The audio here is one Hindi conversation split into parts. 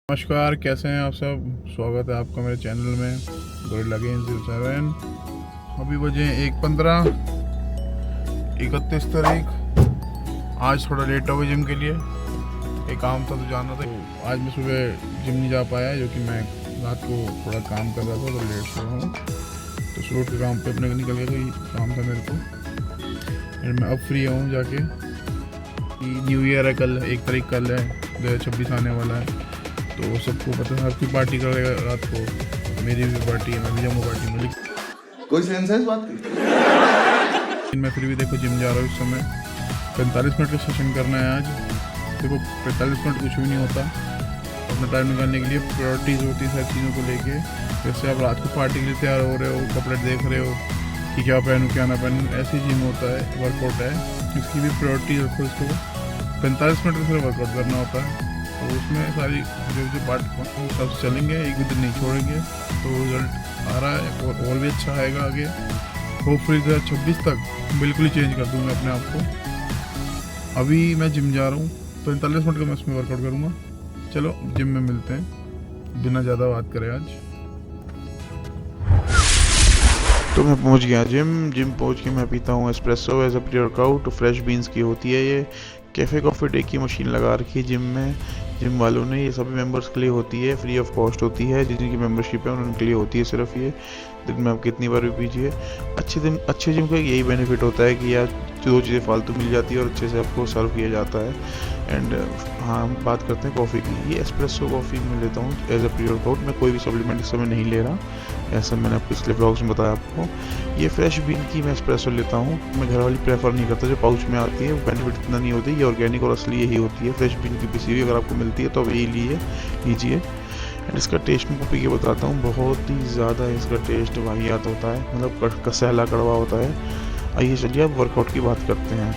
नमस्कार, कैसे हैं आप सब। स्वागत है आपका मेरे चैनल में गोरिल्ला गेम्स 07। अभी बजे 1:15, 31 तारीख। आज थोड़ा लेट हो गया जिम के लिए, एक काम था तो जाना था। तो आज मैं सुबह जिम नहीं जा पाया, जो कि मैं रात को थोड़ा काम कर रहा था तो लेट सो रहा हूँ। तो सुबह के काम पे अपने निकल गया, कोई काम था मेरे को। एंड मैं अब फ्री हूँ जाके। न्यू ईयर है कल, 1 तारीख कल है, 2026 आने वाला है। तो सबको पता है आपकी पार्टी करेगा रात को, मेरी भी पार्टी है, मैं भी जाऊँगा पार्टी में। कोई सेंस है इस बात की? मैं फिर भी देखो जिम जा रहा हूँ इस समय। 45 मिनट का सेशन करना है आज। देखो 45 मिनट कुछ भी नहीं होता, अपना टाइम निकालने के लिए प्रायोरिटीज़ होती है सारी चीज़ों को लेके। जैसे आप रात को पार्टी के लिए तैयार हो रहे हो, कपड़े देख रहे हो कि क्या पहनूँ क्या ना पहनूँ, ऐसी जिम होता है, वर्कआउट है, इसकी भी प्रायोरिटी रखो। इसको 45 मिनट का सिर्फ वर्कआउट करना होता है। तो उसमें सारी जो पार्ट सब चलेंगे, एक भी दिन नहीं छोड़ेंगे। तो रिजल्ट आ रहा है और भी अच्छा आएगा आगे। होपफुली 2026 तक बिल्कुल ही चेंज कर दूँगा अपने आप को। अभी मैं जिम जा रहा हूँ, 45 मिनट का मैं उसमें वर्कआउट करूँगा। चलो जिम में मिलते हैं, बिना ज़्यादा बात करें आज। तो मैं पहुंच गया जिम पहुंच के मैं पीता हूँ espresso as a pre workout. ये बीन्स की होती है। ये कैफ़े कॉफ़ी डे की मशीन लगा रखी है जिम में, जिम वालों ने। ये सभी मेंबर्स के लिए होती है, फ्री ऑफ कॉस्ट होती है। जिनकी मेंबरशिप है उनके लिए होती है सिर्फ ये। दिन में आप कितनी बार भी पीजिए। अच्छे जिम का यही बेनिफिट होता है कि यार 2 चीज़ें फालतू मिल जाती है और अच्छे से आपको सर्व किया जाता है। एंड हाँ, हम बात करते हैं कॉफ़ी की। ये एस्प्रेसो कॉफ़ी मैं लेता हूँ एज अ प्री वर्कआउट। मैं कोई भी सप्लीमेंट इस समय नहीं ले रहा, ऐसा मैंने पिछले व्लॉग्स में बताया आपको। ये फ्रेश बीन की मैं एस्प्रेसो लेता हूँ। मैं घर वाली प्रेफर नहीं करता, जो पाउच में आती है वो बेनिफिट इतना नहीं होती। ये ऑर्गेनिक और असली यही होती है, फ्रेश बीन की पिसी हुई अगर आपको मिलती है तो आप यही लीजिए। एंड इसका टेस्ट मैं पी के बताता हूँ, बहुत ही ज़्यादा इसका टेस्ट वाहियात होता है, मतलब कसैला कड़वा होता है। आइए चलिए अब वर्कआउट की बात करते हैं।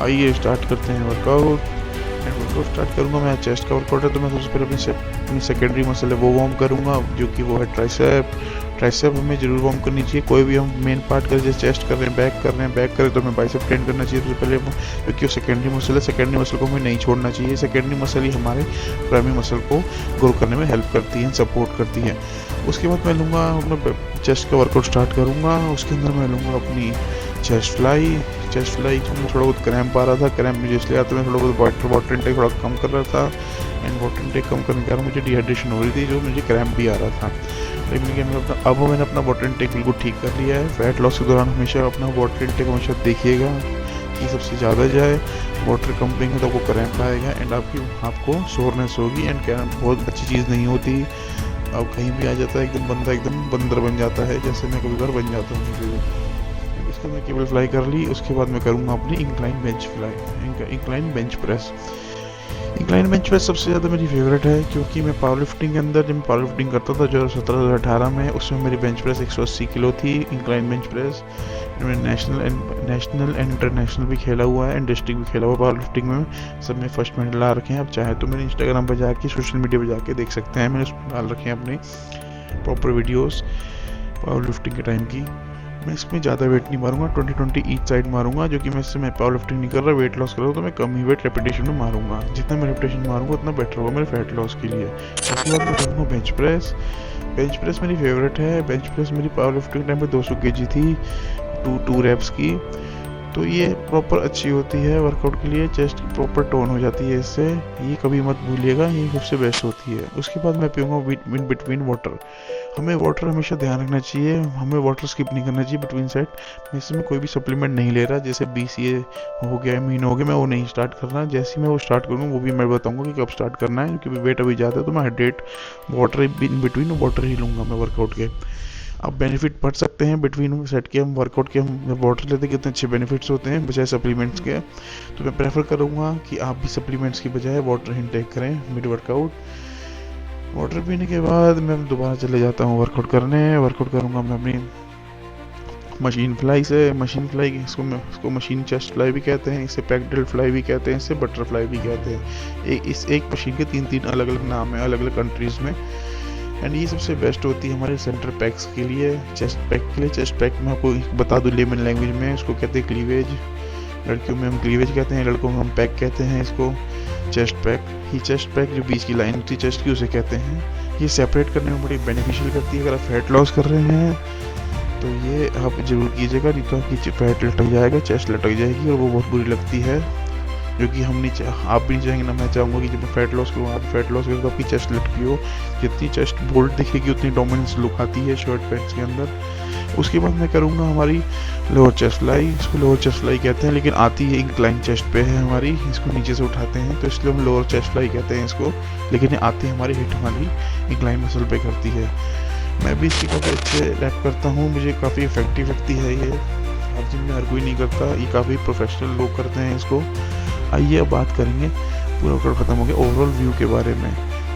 आइए स्टार्ट करते हैं वर्कआउट। स्टार्ट करूंगा मैं। चेस्ट का वर्कआउट है तो मैं सबसे पहले अपनी सेकेंडरी मसल है वो वार्म करूंगा, जो कि वो है ट्राइसेप हमें जरूर वार्म करनी चाहिए। कोई भी हम मेन पार्ट करें, जैसे चेस्ट कर रहे हैं, बैक करें तो हमें बाइसेप ट्रेन करना चाहिए सबसे पहले, क्योंकि वो सेकेंडरी मसल है। सेकेंडरी मसल को हमें नहीं छोड़ना चाहिए। सेकेंडरी मसल ही हमारे प्राइमरी मसल को ग्रो करने में हेल्प करती है, सपोर्ट करती है। उसके बाद मैं लूँगा अपना चेस्ट का वर्कआउट स्टार्ट करूँगा। उसके अंदर मैं लूँगा अपनी चेस्ट फ्लाई में थोड़ा बहुत क्रैम्प आ रहा था। क्रैम्प मुझे इसलिए आता, मैं थोड़ा बहुत वाटर इनटेक थोड़ा कम कर रहा था। एंड वाटर इनटेक कम करने के कारण मुझे डिहाइड्रेशन हो रही थी, जो मुझे क्रैम्प भी आ रहा था। लेकिन मैंने अपना वाटर इनटेक बिल्कुल ठीक कर लिया है। फैट लॉस के दौरान हमेशा अपना वाटर इनटेक हमेशा देखिएगा कि सबसे ज़्यादा जाए। वाटर कम पिएंगे तो आपको क्रैम्प आएगा एंड आपको सोरनेस होगी। एंड क्रैम्प बहुत अच्छी चीज़ नहीं होती। अब कहीं भी आ जाता है एकदम बंदा एकदम बंदर बन जाता है, जैसे मैं कभी बार बन जाता हूँ। इसको मैं केबल फ्लाई कर ली। उसके बाद मैं करूँगा अपनी incline bench press. Incline bench press सबसे ज़्यादा मेरी फेवरेट है, क्योंकि मैं पावर लिफ्टिंग के अंदर जब मैं पावर लिफ्टिंग करता था 2017-2018 में, उसमें मेरी बेंच प्रेस 180 किलो थी। इंक्लाइन बेंच प्रेस मैंने नेशनल एंड इंटरनेशनल भी खेला हुआ है एंड डिस्ट्रिक्ट भी खेला हुआ है पावर लिफ्टिंग में। सब में फर्स्ट मेडल ला रखे हैं। आप चाहे तो मेरे इंस्टाग्राम पर जाके, सोशल मीडिया पर जाके देख सकते हैं। मैंने उसमें डाल रखे हैं अपने प्रॉपर वीडियोज़ पावर लिफ्टिंग के टाइम की। मैं इसमें ज़्यादा वेट नहीं मारूंगा, 20-20 ईच साइड मारूंगा, जो कि मैं पावर लिफ्टिंग नहीं कर रहा, वेट लॉस कर रहा हूँ, तो मैं कम ही वेट रेपिटेशन में मारूंगा। जितना मैं रेपिटेशन मारूंगा उतना बेटर होगा मेरे फैट लॉस के लिए। उसके बाद मैं करूँगा बेंच प्रेस मेरी फेवरेट है। बेंच प्रेस मेरी पावर लिफ्टिंग टाइम पे 200 kg थी, 2 reps की। तो ये प्रॉपर अच्छी होती है वर्कआउट के लिए। चेस्ट की प्रॉपर टोन हो जाती है इससे, ये कभी मत भूलिएगा, ये सबसे बेस्ट होती है। उसके बाद मैं पीऊँगा इन बिटवीन वाटर। हमें वाटर हमेशा ध्यान रखना चाहिए, हमें वाटर स्किप नहीं करना चाहिए बिटवीन सेट। मैं इसमें कोई भी सप्लीमेंट नहीं ले रहा, जैसे BCA हो गया, अमीनो हो गया, मैं वो नहीं स्टार्ट कर रहा। जैसे मैं वो स्टार्ट करूँ वो भी मैं बताऊँगा कि कब स्टार्ट करना है, क्योंकि वेट अभी ज़्यादा है तो मैं hydrate water in between water ही लूँगा मैं वर्कआउट के। अब बेनिफिट पढ़ सकते हैं बिटवीन सेट के, हम वर्कआउट के हम वाटर लेते कितने अच्छे बेनिफिट्स होते हैं बजाय सप्लीमेंट्स के। तो मैं प्रेफर करूँगा कि आप भी सप्लीमेंट्स की बजाय वाटर इनटेक करें मिड वर्कआउट। वाटर पीने के बाद मैं दोबारा चले जाता हूँ वर्कआउट करने। वर्कआउट करूँगा मैं अपनी मशीन फ्लाई से। मशीन फ्लाई इसको मशीन चेस्ट फ्लाई भी कहते हैं, इसे पैकडल फ्लाई भी कहते हैं, इसे बटरफ्लाई भी कहते हैं। एक मशीन के 3 अलग अलग नाम है अलग अलग कंट्रीज़ में। एंड ये सबसे बेस्ट होती है हमारे सेंटर पैक्स के लिए, चेस्ट पैक के लिए। चेस्ट पैक में आपको बता दूँ लेमन लैंग्वेज में उसको कहते हैं क्लीवेज। लड़कियों में हम क्लीवेज कहते हैं, लड़कों में हम पैक कहते हैं इसको। चेस्ट पैक ही चेस्ट पैक जो बीच की लाइन होती है चेस्ट की उसे कहते हैं। ये सेपरेट करने में बड़ी बेनिफिशियल करती है। अगर आप फैट लॉस कर रहे हैं तो ये आप जरूर कीजिएगा, नहीं तो आपकी फैट लटक जाएगा, चेस्ट लटक जाएगी और वो बहुत बुरी लगती है, जो कि हम नहीं आप भी नहीं चाहेंगे ना मैं चाहूँगा कि जब मैं फैट लॉस करूँ, आप फैट लॉस करें तो आपकी चेस्ट लटकी हो। जितनी चेस्ट बोल्ड दिखेगी उतनी डोमिनेंस लुक आती है शर्ट पैंट्स के अंदर। उसके बाद मैं करूँगा हमारी लोअर चेस्ट फ्लाई। इसको लोअर चेस्ट फ्लाई कहते हैं, लेकिन आती है इंक्लाइन चेस्ट पे है हमारी, इसको नीचे से उठाते हैं तो इसलिए हम लोअर चेस्ट फ्लाई कहते हैं इसको, लेकिन ये आती है हमारी हिट वाली इंक्लाइन मसल पे करती है। मैं भी इसकी काफ़ी अच्छे रैप करता हूँ, मुझे काफ़ी इफेक्टिव लगती है ये। हर जिम में हर कोई नहीं करता, ये काफ़ी प्रोफेशनल लोग करते हैं इसको। आइए अब बात करेंगे पूरा वर्कआउट खत्म हो गया ओवरऑल व्यू के बारे में,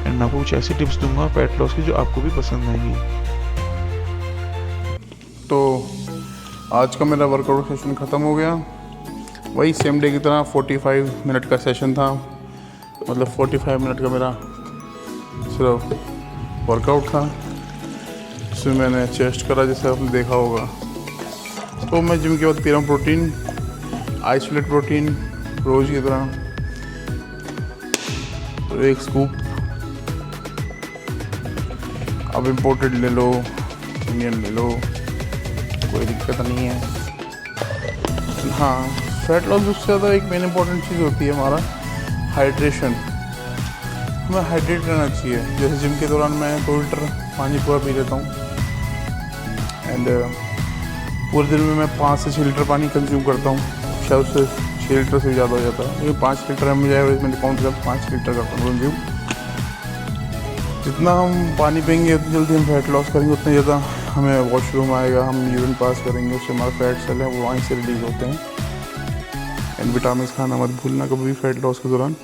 एंड मैं आपको कुछ ऐसी टिप्स दूंगा फैट लॉस की जो आपको भी पसंद आएंगी। तो आज का मेरा वर्कआउट सेशन ख़त्म हो गया। वही सेम डे की तरह 45 मिनट का सेशन था, मतलब 45 मिनट का मेरा सिर्फ वर्कआउट था। इसमें मैंने चेस्ट करा जैसे आपने देखा होगा। तो मैं जिम के बाद पी रहा हूँ प्रोटीन, आइसोलेट प्रोटीन रोज़ की तरह, तो 1 स्कूप। अब इम्पोर्टेड ले लो, इंडियन ले लो, कोई दिक्कत नहीं है। हाँ, फैट लॉस उससे ज़्यादा एक मेन इम्पॉर्टेंट चीज़ होती है हमारा हाइड्रेशन। हमें हाइड्रेट रहना चाहिए। जैसे जिम के दौरान मैं 2 लीटर पानी पूरा पी लेता हूँ, एंड पूरे दिन में मैं 5 से 6 लीटर पानी कंज्यूम करता हूँ। शायद उससे 6 लीटर से ज़्यादा हो जाता है, लेकिन 5 लीटर में जाए मैंने काउंट किया 5 लीटर करता हूँ कंज्यूम। जितना हम पानी पियेंगे उतनी जल्दी हम फैट लॉस करेंगे, उतना ज़्यादा हमें वॉशरूम आएगा, हम यूरिन पास करेंगे, उससे हमारे फैट सेल हैं वो वहीं से रिलीज होते हैं। एंड विटामिन खाना मत भूलना कभी भी फैट लॉस के दौरान।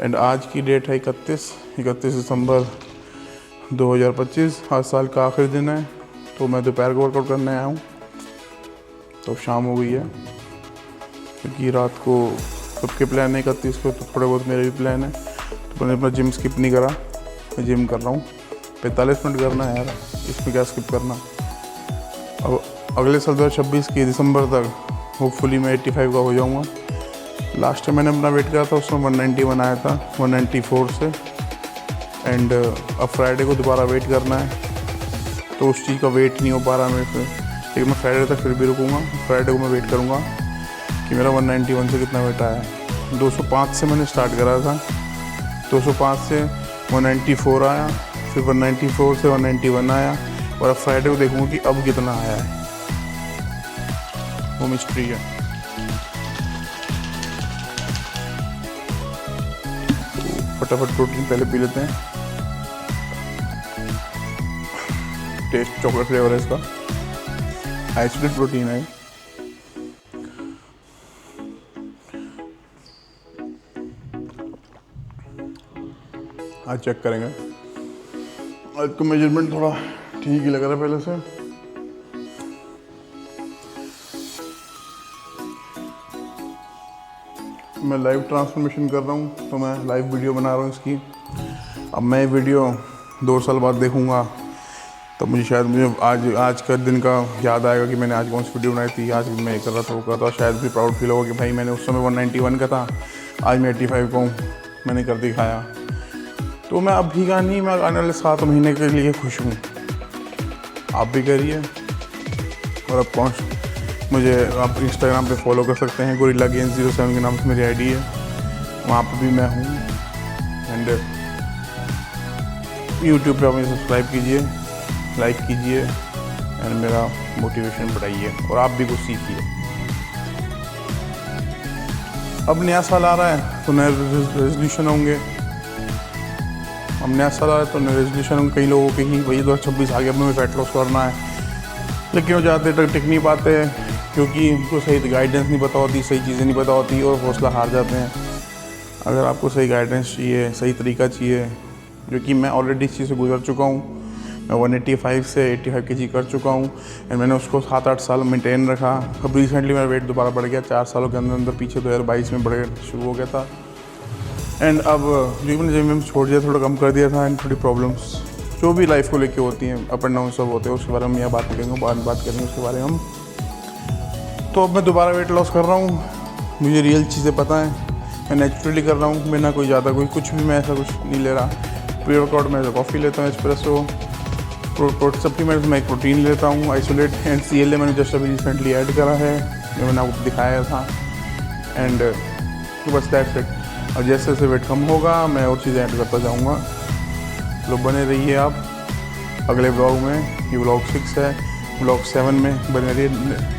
एंड आज की डेट है 31 दिसंबर 2025। आज साल का आखिरी दिन है, तो मैं दोपहर को वर्कआउट करने आया हूँ। तो शाम हो गई है, क्योंकि रात को सबके प्लान है 31 को, तो थोड़े बहुत मेरे भी प्लान है। तो मैंने अपना जिम स्किप नहीं करा, मैं जिम कर रहा हूँ। 45 मिनट करना है यार, इसमें क्या स्किप करना। अब अगले साल 2026 की दिसंबर तक होपफुली मैं 85 का हो जाऊँगा। लास्ट टाइम मैंने अपना वेट करा था, उसमें 191 आया था 194 से। एंड अब फ्राइडे को दोबारा वेट करना है, तो उस चीज़ का वेट नहीं हो पा रहा मेरे से, लेकिन मैं फ्राइडे तक फिर भी रुकूँगा। फ्राइडे को मैं वेट करूँगा कि मेरा 191 से कितना वेट आया है। 205 से मैंने स्टार्ट करा था, 205 से 194 आया, फिर 194 से 191 आया, और अब फ्राइडे को देखूँगा कि अब कितना आया है। वो मिस्ट्री है। तो फटाफट प्रोटीन पहले पी लेते हैं। टेस्ट चॉकलेट फ्लेवर है इसका, आइसोलेट प्रोटीन है। आज चेक करेंगे। आज का मेजरमेंट थोड़ा ठीक ही लग रहा है पहले से। मैं लाइव ट्रांसफॉर्मेशन कर रहा हूँ, तो मैं लाइव वीडियो बना रहा हूँ इसकी। अब मैं वीडियो 2 साल बाद देखूँगा, तो मुझे आज का दिन का याद आएगा कि मैंने आज कौन सी वीडियो बनाई थी, आज मैं ये कर रहा था वो कर रहा था। शायद भी प्राउड फील होगा कि भाई मैंने उस समय 191 का था, आज मैं 85 का हूँ, मैंने कर दिखाया। तो मैं अभी का नहीं, मैं आने वाले 7 महीने के लिए खुश हूँ। आप भी करिए। और अब मुझे आप इंस्टाग्राम पे फॉलो कर सकते हैं, गोरिल्ला गेम्स 07 के नाम से मेरी आईडी है, वहाँ पे भी मैं हूँ। एंड यूट्यूब पे आप मुझे सब्सक्राइब कीजिए, लाइक कीजिए, एंड मेरा मोटिवेशन बढ़ाइए, और आप भी कुछ सीखिए। अब नया साल आ रहा है तो नए रेजोल्यूशन होंगे। अब नया साल आ रहा है तो नए रेजोल्यूशन होंगे कई लोगों के ही, वही 2026 आगे अपने फैट लॉस करना है, लेकिन वो ज़्यादा तक टिक नहीं पाते हैं, क्योंकि उनको सही गाइडेंस नहीं पता होती, सही चीज़ें नहीं पता होती, और हौसला हार जाते हैं। अगर आपको सही गाइडेंस चाहिए, सही तरीका चाहिए, जो कि मैं ऑलरेडी इस चीज़ से गुजर चुका हूँ, मैं 185 से 85 kg कर चुका हूँ एंड मैंने उसको 7-8 साल मेंटेन रखा। अब रिसेंटली मेरा वेट दोबारा बढ़ गया 4 सालों के अंदर पीछे 2022 में बढ़ शुरू हो गया था एंड अब जो मैंने जिम छोड़ दिया, थोड़ा कम कर दिया था एंड थोड़ी प्रॉब्लम्स जो भी लाइफ को लेके होती हैं, अप एंड डाउन सब होते हैं, उसके बारे में यहाँ बात करेंगे, बाद में बात करेंगे उसके बारे में हम। तो अब मैं दोबारा वेट लॉस कर रहा हूँ, मुझे रियल चीज़ें पता हैं, मैं नेचुरली कर रहा हूँ, मैं ना कोई ज़्यादा कोई कुछ भी मैं ऐसा कुछ नहीं ले रहा। प्री-वर्कआउट में तो कॉफ़ी लेता हूँ, एस्प्रेसो, सप्लीमेंट्स में एक प्रोटीन लेता हूँ, आइसोलेट एंड CLA मैंने जस्ट अभी रिसेंटली ऐड करा है, जो मैंने आपको दिखाया था एंड बस दैट्स इट। और जैसे जैसे वेट कम होगा मैं और चीज़ें ऐड करता जाऊँगा, तो बने रहिए आप अगले ब्लॉग में। ये ब्लॉग 6 है, ब्लॉग 7 में बने रहिए,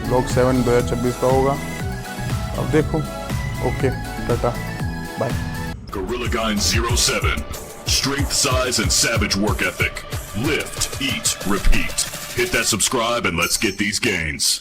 ब्लॉग 7 2026 का होगा। अब देखो, okay tata bye. Gorilla Guy 07. Strength, size, and savage work ethic. Lift, eat, repeat. Hit that subscribe and let's get these gains.